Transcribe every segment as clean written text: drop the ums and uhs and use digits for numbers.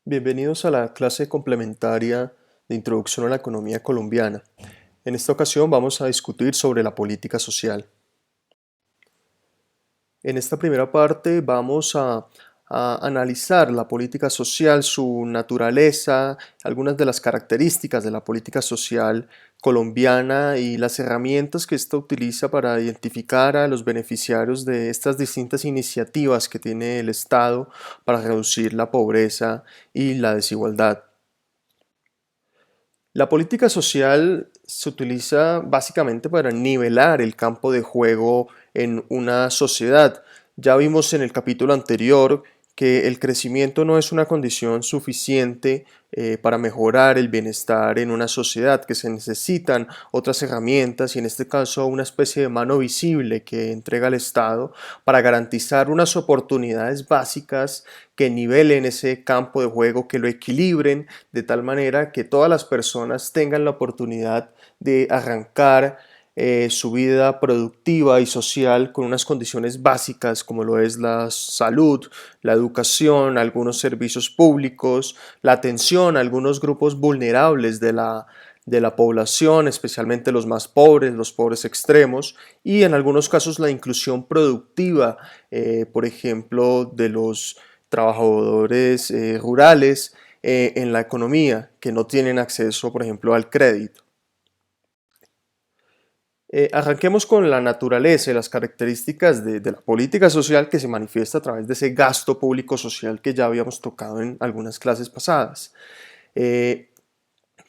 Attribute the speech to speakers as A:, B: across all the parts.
A: Bienvenidos a la clase complementaria de Introducción a la Economía Colombiana. En esta ocasión vamos a discutir sobre la política social. En esta primera parte vamos a analizar la política social, su naturaleza, algunas de las características de la política social colombiana y las herramientas que ésta utiliza para identificar a los beneficiarios de estas distintas iniciativas que tiene el Estado para reducir la pobreza y la desigualdad. La política social se utiliza básicamente para nivelar el campo de juego en una sociedad. Ya vimos en el capítulo anterior que el crecimiento no es una condición suficiente para mejorar el bienestar en una sociedad, que se necesitan otras herramientas y en este caso una especie de mano visible que entrega el Estado para garantizar unas oportunidades básicas que nivelen ese campo de juego, que lo equilibren de tal manera que todas las personas tengan la oportunidad de arrancar su vida productiva y social con unas condiciones básicas como lo es la salud, la educación, algunos servicios públicos, la atención a algunos grupos vulnerables de la población, especialmente los más pobres, los pobres extremos, y en algunos casos la inclusión productiva, por ejemplo, de los trabajadores rurales en la economía que no tienen acceso, por ejemplo, al crédito. Arranquemos con la naturaleza y las características de la política social que se manifiesta a través de ese gasto público social que ya habíamos tocado en algunas clases pasadas. Eh,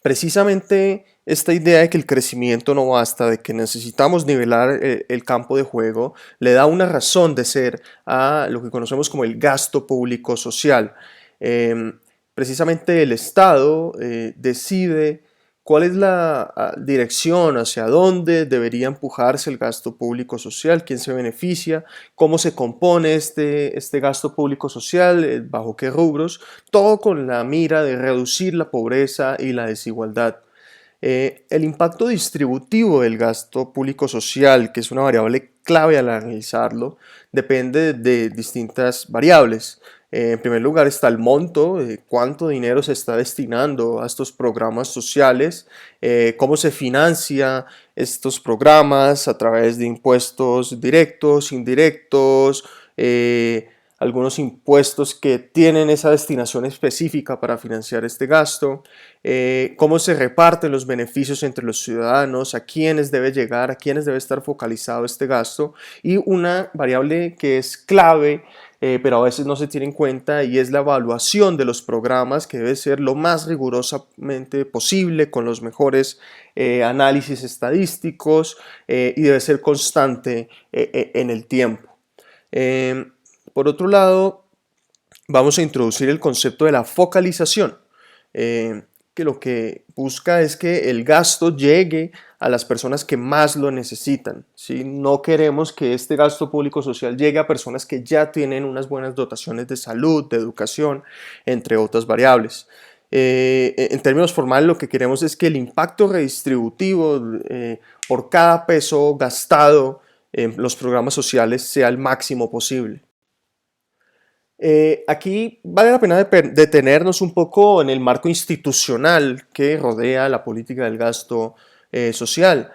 A: Precisamente esta idea de que el crecimiento no basta, de que necesitamos nivelar el campo de juego, le da una razón de ser a lo que conocemos como el gasto público social. Eh, Precisamente el Estado decide cuál es la dirección, hacia dónde debería empujarse el gasto público social, quién se beneficia, cómo se compone este gasto público social, bajo qué rubros, todo con la mira de reducir la pobreza y la desigualdad. El impacto distributivo del gasto público social, que es una variable clave al analizarlo, depende de distintas variables. En primer lugar está el monto, cuánto dinero se está destinando a estos programas sociales, cómo se financia estos programas a través de impuestos directos, indirectos, algunos impuestos que tienen esa destinación específica para financiar este gasto, cómo se reparten los beneficios entre los ciudadanos, a quiénes debe llegar, a quiénes debe estar focalizado este gasto, y una variable que es clave pero a veces no se tiene en cuenta y es la evaluación de los programas, que debe ser lo más rigurosamente posible con los mejores análisis estadísticos y debe ser constante en el tiempo. Por otro lado, vamos a introducir el concepto de la focalización, que lo que busca es que el gasto llegue a las personas que más lo necesitan, ¿sí? No queremos que este gasto público social llegue a personas que ya tienen unas buenas dotaciones de salud, de educación, entre otras variables. En términos formales, lo que queremos es que el impacto redistributivo por cada peso gastado en los programas sociales sea el máximo posible. Aquí vale la pena detenernos un poco en el marco institucional que rodea la política del gasto social.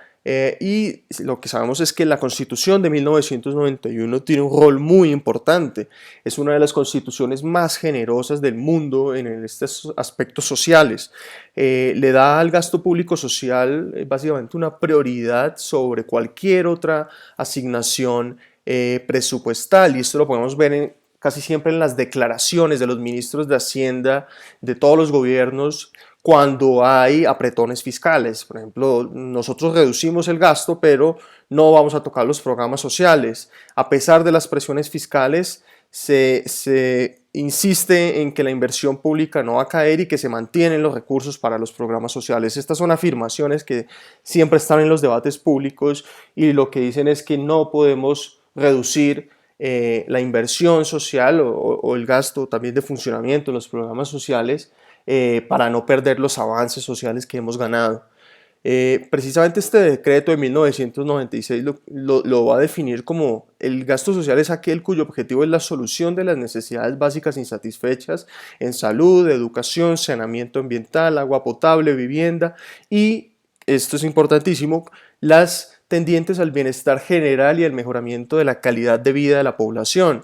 A: Y lo que sabemos es que la Constitución de 1991 tiene un rol muy importante. Es una de las constituciones más generosas del mundo en estos aspectos sociales. Le da al gasto público social básicamente una prioridad sobre cualquier otra asignación presupuestal. Y esto lo podemos ver casi siempre en las declaraciones de los ministros de Hacienda de todos los gobiernos cuando hay apretones fiscales. Por ejemplo, nosotros reducimos el gasto, pero no vamos a tocar los programas sociales. A pesar de las presiones fiscales, se insiste en que la inversión pública no va a caer y que se mantienen los recursos para los programas sociales. Estas son afirmaciones que siempre están en los debates públicos y lo que dicen es que no podemos reducir la inversión social o el gasto también de funcionamiento en los programas sociales para no perder los avances sociales que hemos ganado. Precisamente este decreto de 1996 lo va a definir como el gasto social es aquel cuyo objetivo es la solución de las necesidades básicas insatisfechas en salud, educación, saneamiento ambiental, agua potable, vivienda y, esto es importantísimo, las tendientes al bienestar general y al mejoramiento de la calidad de vida de la población.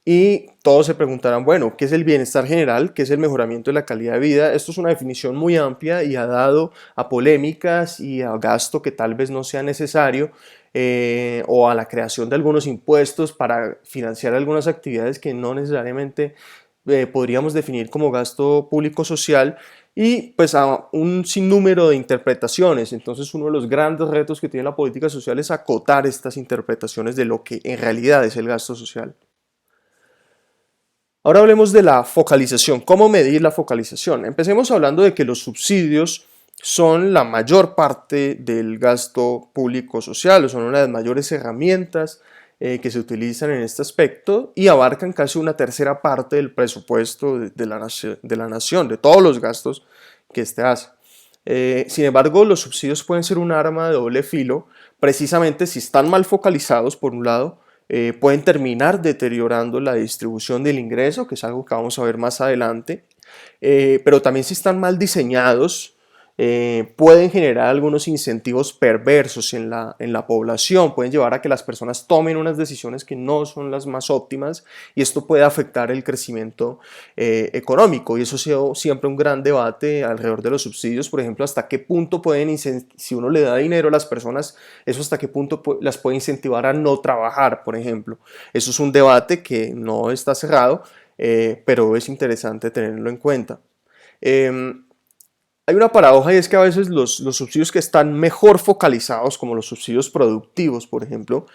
A: Y todos se preguntarán, bueno, ¿qué es el bienestar general? ¿Qué es el mejoramiento de la calidad de vida? Esto es una definición muy amplia y ha dado a polémicas y a gasto que tal vez no sea necesario, o a la creación de algunos impuestos para financiar algunas actividades que no necesariamente podríamos definir como gasto público social, y pues a un sinnúmero de interpretaciones. Entonces uno de los grandes retos que tiene la política social es acotar estas interpretaciones de lo que en realidad es el gasto social. Ahora hablemos de la focalización. ¿Cómo medir la focalización? Empecemos hablando de que los subsidios son la mayor parte del gasto público social, o son una de las mayores herramientas que se utilizan en este aspecto y abarcan casi una tercera parte del presupuesto de la nación, de todos los gastos que éste hace. Sin embargo, los subsidios pueden ser un arma de doble filo, precisamente si están mal focalizados, por un lado, pueden terminar deteriorando la distribución del ingreso, que es algo que vamos a ver más adelante, pero también si están mal diseñados, pueden generar algunos incentivos perversos en la población, pueden llevar a que las personas tomen unas decisiones que no son las más óptimas, y esto puede afectar el crecimiento económico. Y eso ha sido siempre un gran debate alrededor de los subsidios, por ejemplo, hasta qué punto pueden, si uno le da dinero a las personas, eso hasta qué punto las puede incentivar a no trabajar, por ejemplo. Eso es un debate que no está cerrado, pero es interesante tenerlo en cuenta. Hay una paradoja, y es que a veces los subsidios que están mejor focalizados, como los subsidios productivos, por ejemplo,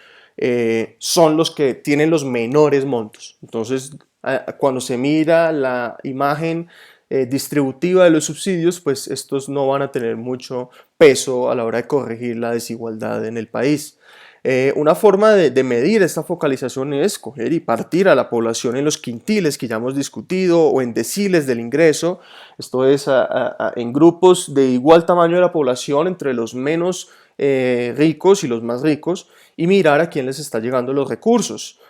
A: son los que tienen los menores montos. Entonces, cuando se mira la imagen distributiva de los subsidios, pues estos no van a tener mucho peso a la hora de corregir la desigualdad en el país. Una forma de medir esta focalización es coger y partir a la población en los quintiles que ya hemos discutido, o en deciles del ingreso, esto es en grupos de igual tamaño de la población, entre los menos ricos y los más ricos, y mirar a quién les está llegando los recursos.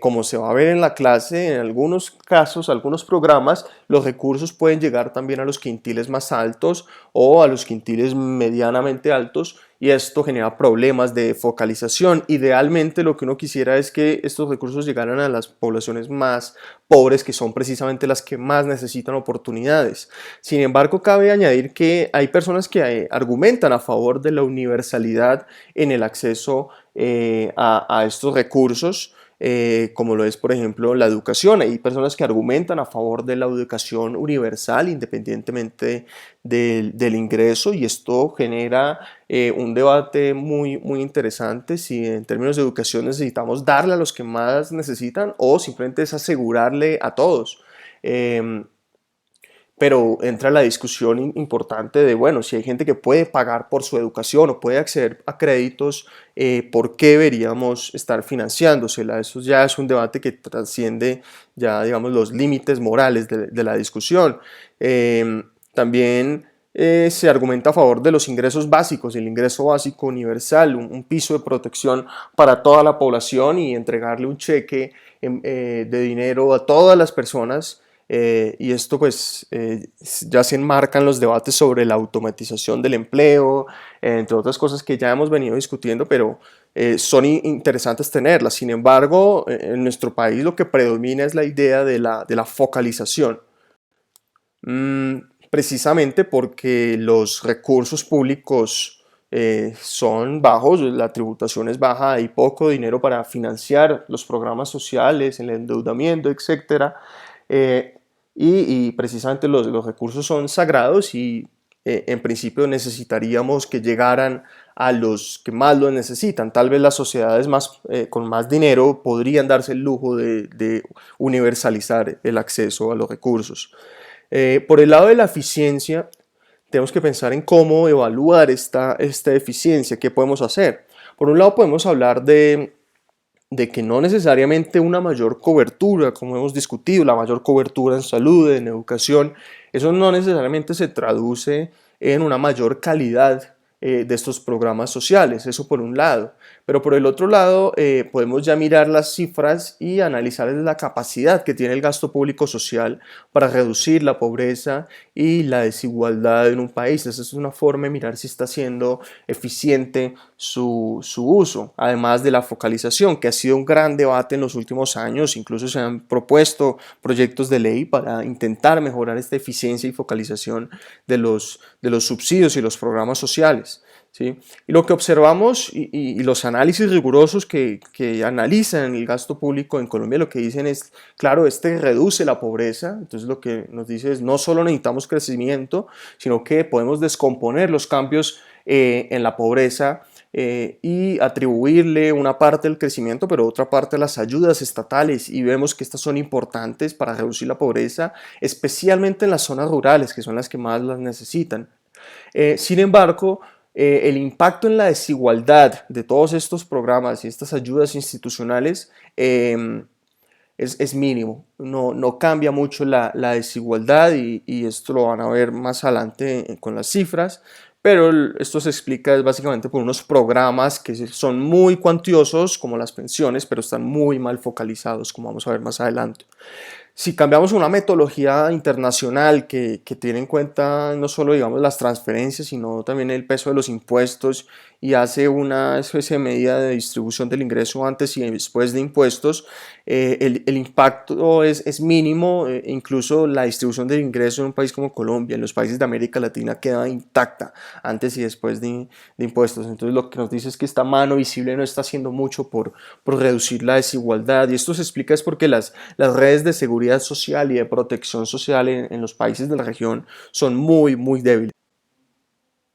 A: Como se va a ver en la clase, en algunos casos, algunos programas, los recursos pueden llegar también a los quintiles más altos o a los quintiles medianamente altos, y esto genera problemas de focalización. Idealmente lo que uno quisiera es que estos recursos llegaran a las poblaciones más pobres, que son precisamente las que más necesitan oportunidades. Sin embargo, cabe añadir que hay personas que argumentan a favor de la universalidad en el acceso a estos recursos, como lo es, por ejemplo, la educación. Hay personas que argumentan a favor de la educación universal independientemente del ingreso, y esto genera un debate muy interesante, si en términos de educación necesitamos darle a los que más necesitan o simplemente es asegurarle a todos. Pero entra la discusión importante de, bueno, si hay gente que puede pagar por su educación o puede acceder a créditos, ¿por qué deberíamos estar financiándosela? Eso ya es un debate que trasciende ya, digamos, los límites morales de la discusión. También se argumenta a favor de los ingresos básicos, el ingreso básico universal, un piso de protección para toda la población, y entregarle un cheque de dinero a todas las personas. Y esto pues ya se enmarcan los debates sobre la automatización del empleo, entre otras cosas que ya hemos venido discutiendo, pero son interesantes tenerlas. Sin embargo, en nuestro país lo que predomina es la idea de la focalización. Precisamente porque los recursos públicos son bajos, la tributación es baja, hay poco dinero para financiar los programas sociales, el endeudamiento, etcétera. Y precisamente los recursos son sagrados, y en principio necesitaríamos que llegaran a los que más lo necesitan. Tal vez las sociedades con más dinero podrían darse el lujo de universalizar el acceso a los recursos. Por el lado de la eficiencia, tenemos que pensar en cómo evaluar esta eficiencia, qué podemos hacer. Por un lado podemos hablar de que no necesariamente una mayor cobertura, como hemos discutido, la mayor cobertura en salud, en educación, eso no necesariamente se traduce en una mayor calidad de estos programas sociales. Eso por un lado. Pero por el otro lado, podemos ya mirar las cifras y analizar la capacidad que tiene el gasto público social para reducir la pobreza y la desigualdad en un país. Esa es una forma de mirar si está siendo eficiente su uso, además de la focalización, que ha sido un gran debate en los últimos años. Incluso se han propuesto proyectos de ley para intentar mejorar esta eficiencia y focalización de los subsidios y los programas sociales. ¿Sí? Y lo que observamos y los análisis rigurosos que analizan el gasto público en Colombia, lo que dicen es, claro, este reduce la pobreza. Entonces lo que nos dice es, no solo necesitamos crecimiento, sino que podemos descomponer los cambios en la pobreza y atribuirle una parte del crecimiento, pero otra parte a las ayudas estatales, y vemos que estas son importantes para reducir la pobreza, especialmente en las zonas rurales, que son las que más las necesitan. Sin embargo, el impacto en la desigualdad de todos estos programas y estas ayudas institucionales es mínimo. No cambia mucho la desigualdad y esto lo van a ver más adelante con las cifras, pero esto se explica básicamente por unos programas que son muy cuantiosos, como las pensiones, pero están muy mal focalizados, como vamos a ver más adelante. Si cambiamos una metodología internacional que tiene en cuenta no solo, digamos, las transferencias, sino también el peso de los impuestos, y hace una especie de medida de distribución del ingreso antes y después de impuestos, el impacto es mínimo. Incluso la distribución del ingreso en un país como Colombia, en los países de América Latina, queda intacta antes y después de impuestos. Entonces lo que nos dice es que esta mano visible no está haciendo mucho por reducir la desigualdad, y esto se explica es porque las redes de seguridad social y de protección social en los países de la región son muy débiles.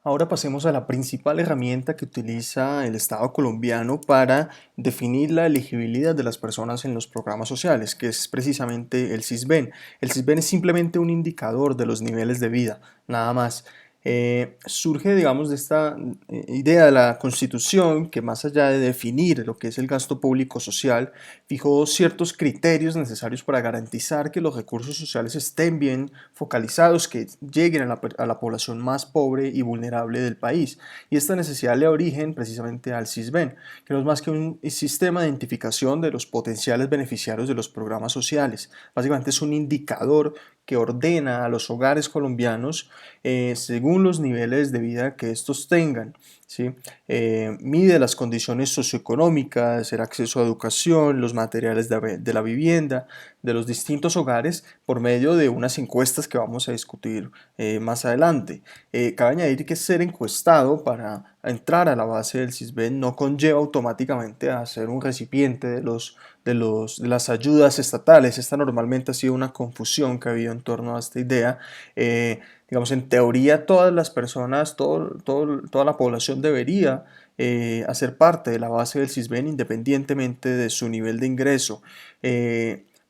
A: Ahora pasemos a la principal herramienta que utiliza el Estado colombiano para definir la elegibilidad de las personas en los programas sociales, que es precisamente el SISBEN. El SISBEN es simplemente un indicador de los niveles de vida, nada más. Surge, digamos, de esta idea de la Constitución, que más allá de definir lo que es el gasto público social, fijó ciertos criterios necesarios para garantizar que los recursos sociales estén bien focalizados, que lleguen a la población más pobre y vulnerable del país. Y esta necesidad le da origen precisamente al SISBEN, que no es más que un sistema de identificación de los potenciales beneficiarios de los programas sociales. Básicamente es un indicador que ordena a los hogares colombianos según los niveles de vida que estos tengan, ¿sí? Mide las condiciones socioeconómicas, el acceso a educación, los materiales de la vivienda, de los distintos hogares, por medio de unas encuestas que vamos a discutir más adelante. Cabe añadir que ser encuestado para entrar a la base del SISBEN no conlleva automáticamente a ser un recipiente de las ayudas estatales. Esta normalmente ha sido una confusión que ha habido en torno a esta idea. Digamos, en teoría todas las personas, toda la población debería hacer parte de la base del SISBEN independientemente de su nivel de ingreso.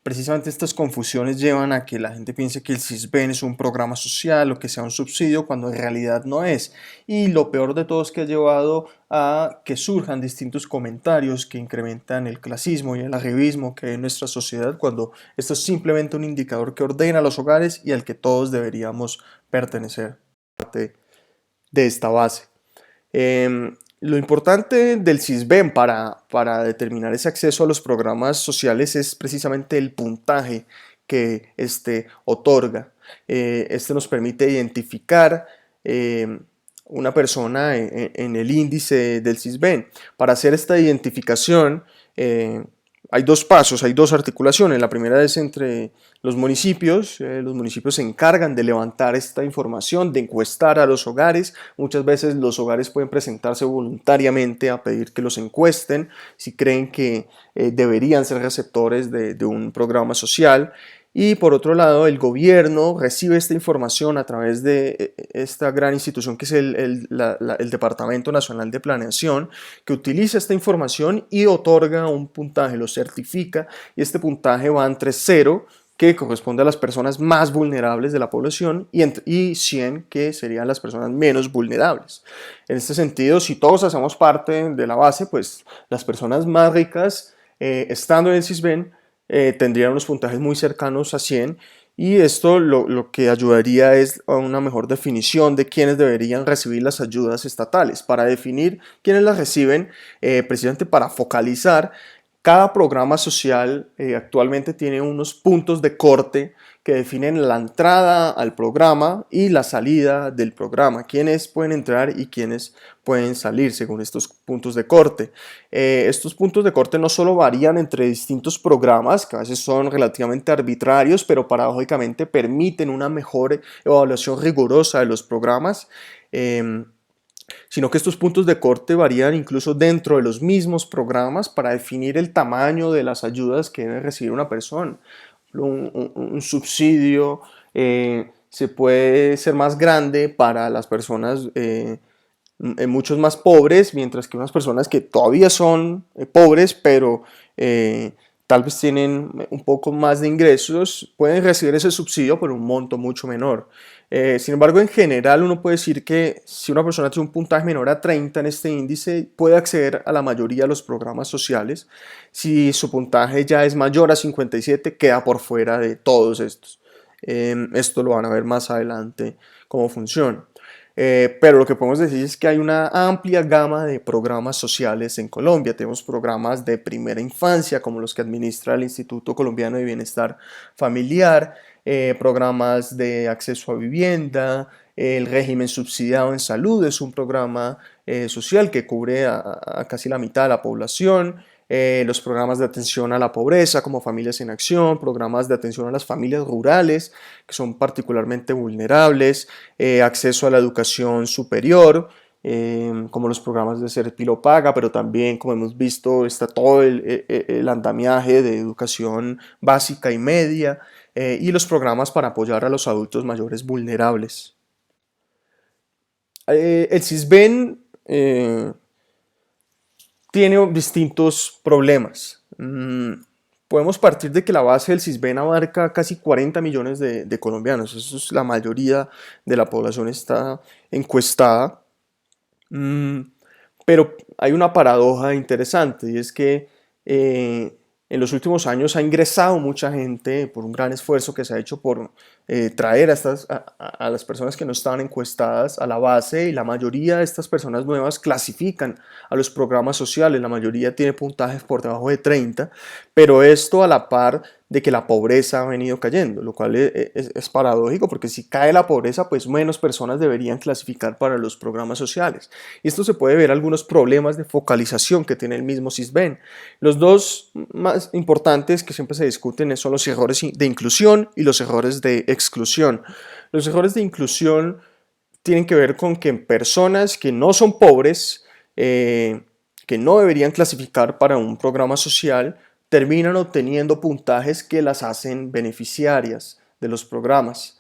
A: Precisamente estas confusiones llevan a que la gente piense que el SISBEN es un programa social o que sea un subsidio, cuando en realidad no es. Y lo peor de todo es que ha llevado a que surjan distintos comentarios que incrementan el clasismo y el arribismo que hay en nuestra sociedad, cuando esto es simplemente un indicador que ordena los hogares y al que todos deberíamos pertenecer, parte de esta base. Lo importante del SISBEN para determinar ese acceso a los programas sociales es precisamente el puntaje que este otorga. Este nos permite identificar una persona en el índice del SISBEN. Para hacer esta identificación hay dos pasos, hay dos articulaciones. La primera es entre los municipios. Los municipios se encargan de levantar esta información, de encuestar a los hogares. Muchas veces los hogares pueden presentarse voluntariamente a pedir que los encuesten si creen que deberían ser receptores de un programa social. Y por otro lado, el gobierno recibe esta información a través de esta gran institución que es el Departamento Nacional de Planeación, que utiliza esta información y otorga un puntaje, lo certifica, y este puntaje va entre 0, que corresponde a las personas más vulnerables de la población, y 100, que serían las personas menos vulnerables. En este sentido, si todos hacemos parte de la base, pues las personas más ricas, estando en el SISBEN, tendrían unos puntajes muy cercanos a 100, y esto lo que ayudaría es a una mejor definición de quiénes deberían recibir las ayudas estatales, para definir quiénes las reciben, precisamente para focalizar. Cada programa social actualmente tiene unos puntos de corte que definen la entrada al programa y la salida del programa, quiénes pueden entrar y quiénes pueden salir según estos puntos de corte. Estos puntos de corte no solo varían entre distintos programas, que a veces son relativamente arbitrarios, pero paradójicamente permiten una mejor evaluación rigurosa de los programas, sino que estos puntos de corte varían incluso dentro de los mismos programas para definir el tamaño de las ayudas que debe recibir una persona. Un subsidio se puede ser más grande para las personas muchos más pobres, mientras que unas personas que todavía son pobres, pero tal vez tienen un poco más de ingresos, pueden recibir ese subsidio por un monto mucho menor. Sin embargo, en general uno puede decir que si una persona tiene un puntaje menor a 30 en este índice, puede acceder a la mayoría de los programas sociales. Si su puntaje ya es mayor a 57, queda por fuera de todos estos. Esto lo van a ver más adelante cómo funciona. Pero lo que podemos decir es que hay una amplia gama de programas sociales en Colombia. Tenemos programas de primera infancia, como los que administra el Instituto Colombiano de Bienestar Familiar, programas de acceso a vivienda, el régimen subsidiado en salud es un programa social que cubre a casi la mitad de la población. Los programas de atención a la pobreza como Familias en Acción, programas de atención a las familias rurales que son particularmente vulnerables, acceso a la educación superior, como los programas de Serpilo Paga, pero también, como hemos visto, está todo el andamiaje de educación básica y media, y los programas para apoyar a los adultos mayores vulnerables. El CISBEN tiene distintos problemas. Podemos partir de que la base del CISBEN abarca casi 40 millones de colombianos. Eso es la mayoría de la población está encuestada. Pero hay una paradoja interesante, y es que en los últimos años ha ingresado mucha gente por un gran esfuerzo que se ha hecho por traer a las personas que no estaban encuestadas a la base, y la mayoría de estas personas nuevas clasifican a los programas sociales. La mayoría tiene puntajes por debajo de 30, pero esto a la par de que la pobreza ha venido cayendo, lo cual es paradójico, porque si cae la pobreza, pues menos personas deberían clasificar para los programas sociales. Y esto se puede ver algunos problemas de focalización que tiene el mismo CISBEN. Los dos más importantes que siempre se discuten son los errores de inclusión y los errores de exclusión. Los errores de inclusión tienen que ver con que personas que no son pobres, que no deberían clasificar para un programa social, terminan obteniendo puntajes que las hacen beneficiarias de los programas.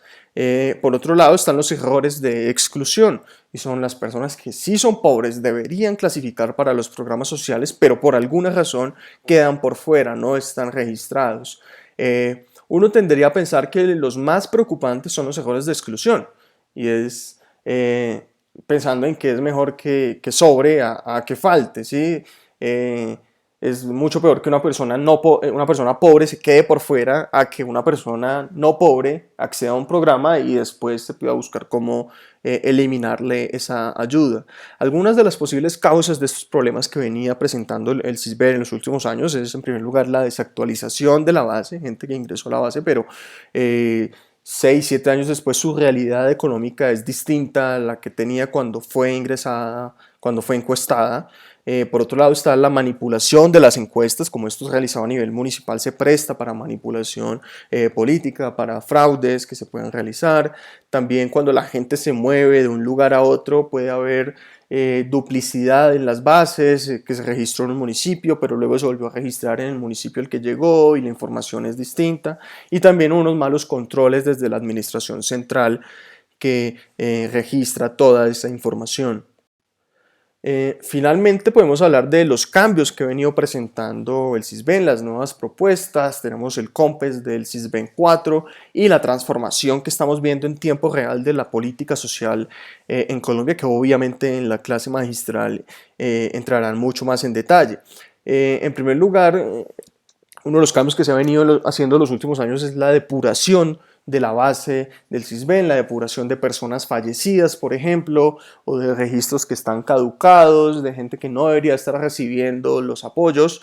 A: Por otro lado están los errores de exclusión, y son las personas que sí son pobres, deberían clasificar para los programas sociales, pero por alguna razón quedan por fuera, no están registrados. Uno tendería a pensar que los más preocupantes son los errores de exclusión, y es pensando en que es mejor que sobre a que falte, ¿sí? Es mucho peor que una persona pobre se quede por fuera a que una persona no pobre acceda a un programa y después se pueda buscar cómo eliminarle esa ayuda. Algunas de las posibles causas de estos problemas que venía presentando el CISBEN en los últimos años es, en primer lugar, la desactualización de la base, gente que ingresó a la base, pero 6, 7 años después su realidad económica es distinta a la que tenía cuando fue ingresada, cuando fue encuestada. Por otro lado está la manipulación de las encuestas, como esto es realizado a nivel municipal, se presta para manipulación política, para fraudes que se pueden realizar. También cuando la gente se mueve de un lugar a otro puede haber duplicidad en las bases, que se registró en un municipio, pero luego se volvió a registrar en el municipio al que llegó y la información es distinta. Y también unos malos controles desde la administración central que registra toda esa información. Finalmente podemos hablar de los cambios que ha venido presentando el CISBEN, las nuevas propuestas. Tenemos el COMPES del CISBEN 4 y la transformación que estamos viendo en tiempo real de la política social en Colombia, que obviamente en la clase magistral entrarán mucho más en detalle. En primer lugar, uno de los cambios que se ha venido haciendo en los últimos años es la depuración de la base del CISBEN, la depuración de personas fallecidas, por ejemplo, o de registros que están caducados, de gente que no debería estar recibiendo los apoyos.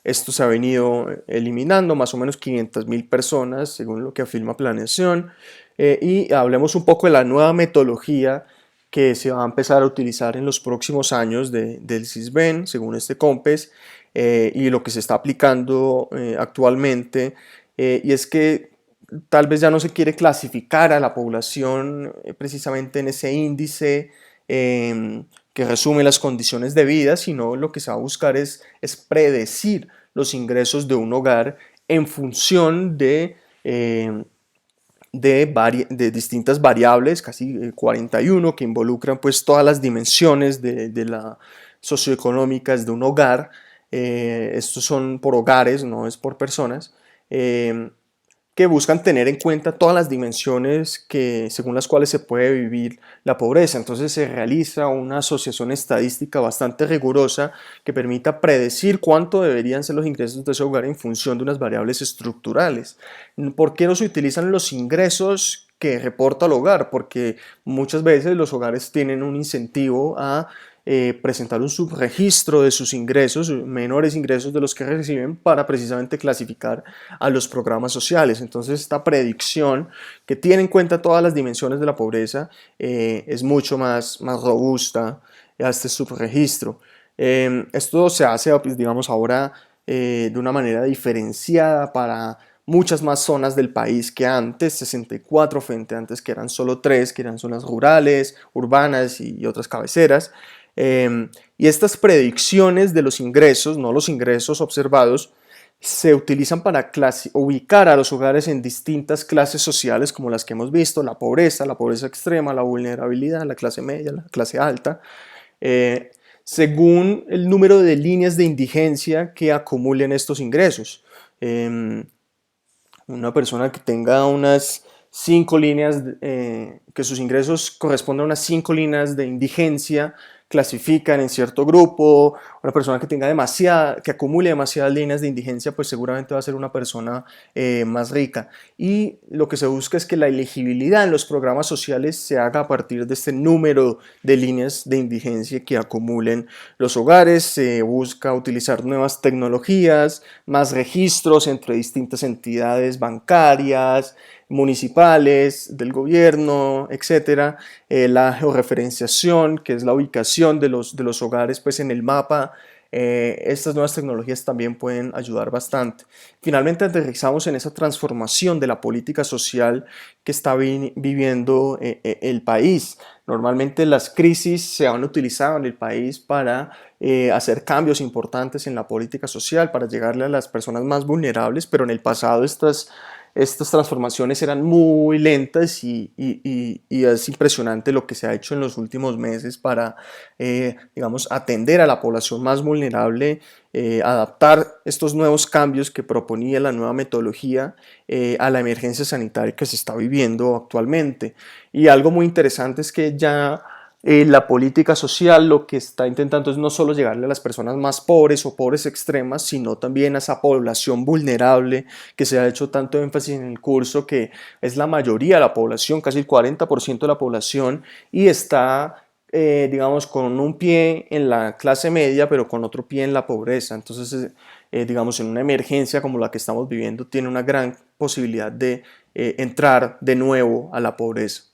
A: Esto se ha venido eliminando, más o menos 500.000 personas, según lo que afirma Planeación. Y hablemos un poco de la nueva metodología que se va a empezar a utilizar en los próximos años del CISBEN, según este COMPES, y lo que se está aplicando actualmente. Y es que tal vez ya no se quiere clasificar a la población precisamente en ese índice que resume las condiciones de vida, sino lo que se va a buscar es predecir los ingresos de un hogar en función de distintas variables, casi 41, que involucran pues todas las dimensiones de las socioeconómicas de un hogar. Estos son por hogares, no es por personas, que buscan tener en cuenta todas las dimensiones según las cuales se puede vivir la pobreza. Entonces se realiza una asociación estadística bastante rigurosa que permita predecir cuánto deberían ser los ingresos de ese hogar en función de unas variables estructurales. ¿Por qué no se utilizan los ingresos que reporta el hogar? Porque muchas veces los hogares tienen un incentivo a presentar un subregistro de sus ingresos, menores ingresos de los que reciben, para precisamente clasificar a los programas sociales. Entonces esta predicción, que tiene en cuenta todas las dimensiones de la pobreza, es mucho más robusta a este subregistro. Esto se hace, pues, digamos, ahora de una manera diferenciada para muchas más zonas del país que antes, 64 frente a antes que eran solo 3, que eran zonas rurales, urbanas y otras cabeceras. Y estas predicciones de los ingresos, no los ingresos observados, se utilizan para ubicar a los hogares en distintas clases sociales, como las que hemos visto: la pobreza extrema, la vulnerabilidad, la clase media, la clase alta, según el número de líneas de indigencia que acumulen estos ingresos. Una persona que tenga unas 5 líneas, que sus ingresos correspondan a unas 5 líneas de indigencia, clasifican en cierto grupo. Una persona que tenga que acumule demasiadas líneas de indigencia, pues seguramente va a ser una persona más rica. Y lo que se busca es que la elegibilidad en los programas sociales se haga a partir de este número de líneas de indigencia que acumulen los hogares. Se busca utilizar nuevas tecnologías, más registros entre distintas entidades bancarias, municipales, del gobierno, etcétera. La georreferenciación, que es la ubicación de los hogares pues en el mapa. Estas nuevas tecnologías también pueden ayudar bastante. Finalmente aterrizamos en esa transformación de la política social que está viviendo el país. Normalmente las crisis se han utilizado en el país para hacer cambios importantes en la política social, para llegarle a las personas más vulnerables, pero en el pasado estas transformaciones eran muy lentas y es impresionante lo que se ha hecho en los últimos meses para, digamos, atender a la población más vulnerable, adaptar estos nuevos cambios que proponía la nueva metodología a la emergencia sanitaria que se está viviendo actualmente. Y algo muy interesante es que ya la política social lo que está intentando es no solo llegarle a las personas más pobres o pobres extremas, sino también a esa población vulnerable que se ha hecho tanto énfasis en el curso, que es la mayoría de la población, casi el 40% de la población, y está, digamos, con un pie en la clase media, pero con otro pie en la pobreza. Entonces, digamos, en una emergencia como la que estamos viviendo, tiene una gran posibilidad de entrar de nuevo a la pobreza.